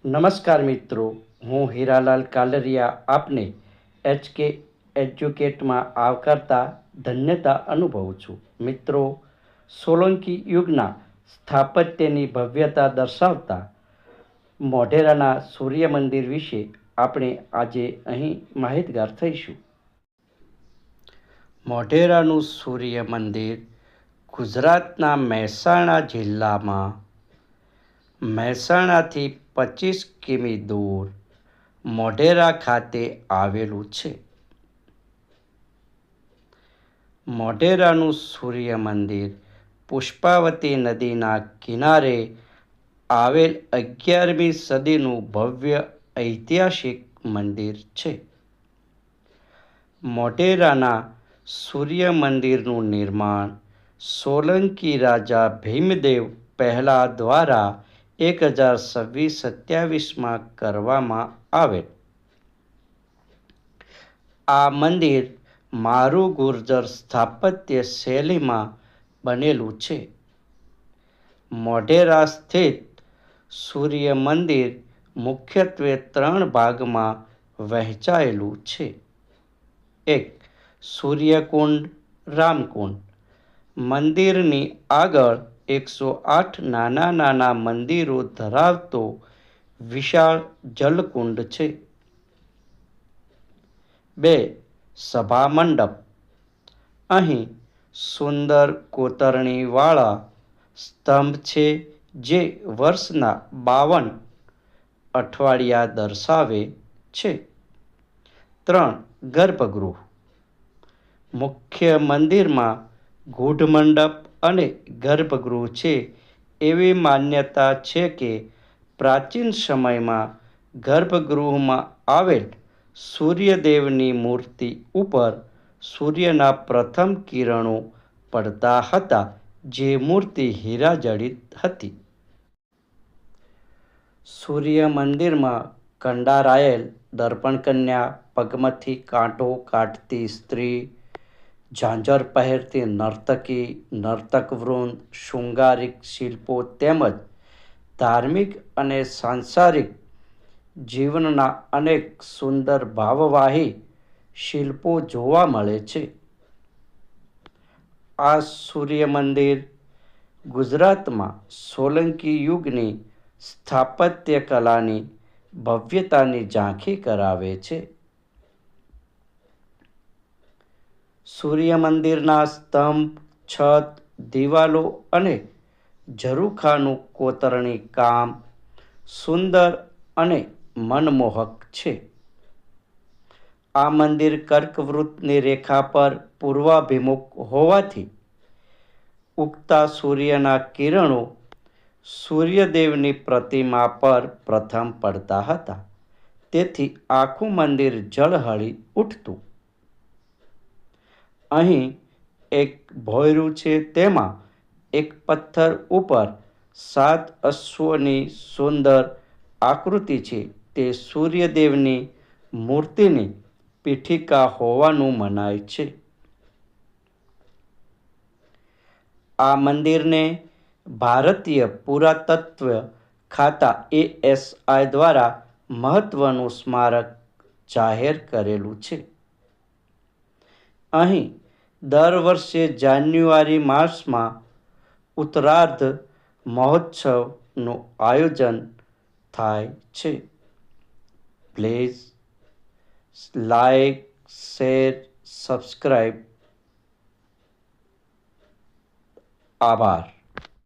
નમસ્કાર મિત્રો, હું હીરાલાલ કાલરિયા આપને HK એજ્યુકેટમાં આવકારતા ધન્યતા અનુભવું છું. મિત્રો, સોલંકી યુગના સ્થાપત્યની ભવ્યતા દર્શાવતા મોઢેરાના સૂર્ય મંદિર વિશે આપણે આજે અહીં માહિતગાર થઈશું. મોઢેરાનું સૂર્ય મંદિર ગુજરાતના મહેસાણા જિલ્લામાં મહેસાણાથી 25 કિમી દૂર મોઢેરા ખાતે આવેલું છે. મોઢેરાનું સૂર્ય મંદિર પુષ્પાવતી નદીના કિનારે આવેલ 11મી સદીનું ભવ્ય ઐતિહાસિક મંદિર છે. મોઢેરાના સૂર્ય મંદિરનું નિર્માણ સોલંકી રાજા ભીમદેવ પહેલા દ્વારા 1026-27માં કરવામાં આવેલ. આ મંદિર મારુ ગુર્જર સ્થાપત્ય શૈલીમાં બનેલું છે. મોઢેરા સ્થિત સૂર્ય મંદિર મુખ્યત્વે 3 ભાગમાં વહેંચાયેલું છે. 1. સૂર્યકુંડ રામકુંડ. મંદિરની આગળ 108 નાના નાના મંદિરો ધરાવતો વિશાળ જલકુંડ છે. 2. સભા મંડપ. અહીં સુંદર કોતરણીવાળા સ્તંભ છે જે વર્ષના 52 અઠવાડિયા દર્શાવે છે. 3. ગર્ભગૃહ. મુખ્ય મંદિરમાં ગૂઢ મંડપ અને ગર્ભગૃહ છે. એવી માન્યતા છે કે પ્રાચીન સમયમાં ગર્ભગૃહમાં આવેલ સૂર્યદેવની મૂર્તિ ઉપર સૂર્યના પ્રથમ કિરણો પડતા હતા, જે મૂર્તિ હીરાજડિત હતી. સૂર્ય મંદિરમાં કંડારાયેલ દર્પણકન્યા, પગમાંથી કાંટો કાઢતી સ્ત્રી, ઝાંઝર પહેરતી નર્તકી, નર્તકવૃંદ, શૃંગારિક શિલ્પો તેમજ ધાર્મિક અને સાંસારિક જીવનના અનેક સુંદર ભાવવાહી શિલ્પો જોવા મળે છે. આ સૂર્ય મંદિર ગુજરાતમાં સોલંકી યુગની સ્થાપત્ય કલાની ભવ્યતાની ઝાંખી કરાવે છે. સૂર્ય મંદિરના સ્તંભ, છત, દિવાલો અને ઝરૂખાનું કોતરણી કામ સુંદર અને મનમોહક છે. આ મંદિર કર્કવૃતની રેખા પર પૂર્વાભિમુખ હોવાથી ઉગતા સૂર્યના કિરણો સૂર્યદેવની પ્રતિમા પર પ્રથમ પડતા હતા. તેથી આખું મંદિર ઝળહળી ઉઠતું. અહીં એક ભોંયરું છે, તેમાં એક પથ્થર ઉપર 7 અશ્વની સુંદર આકૃતિ છે. તે સૂર્યદેવની મૂર્તિની પીઠિકા હોવાનું મનાય છે. આ મંદિરને ભારતીય પુરાતત્વ ખાતા ASI દ્વારા મહત્વનું સ્મારક જાહેર કરેલું છે. અહીં દર વર્ષે જાન્યુઆરી માસમાં ઉત્તરાર્ધ મહોત્સવનું આયોજન થાય છે. Please like, share, subscribe. આભાર.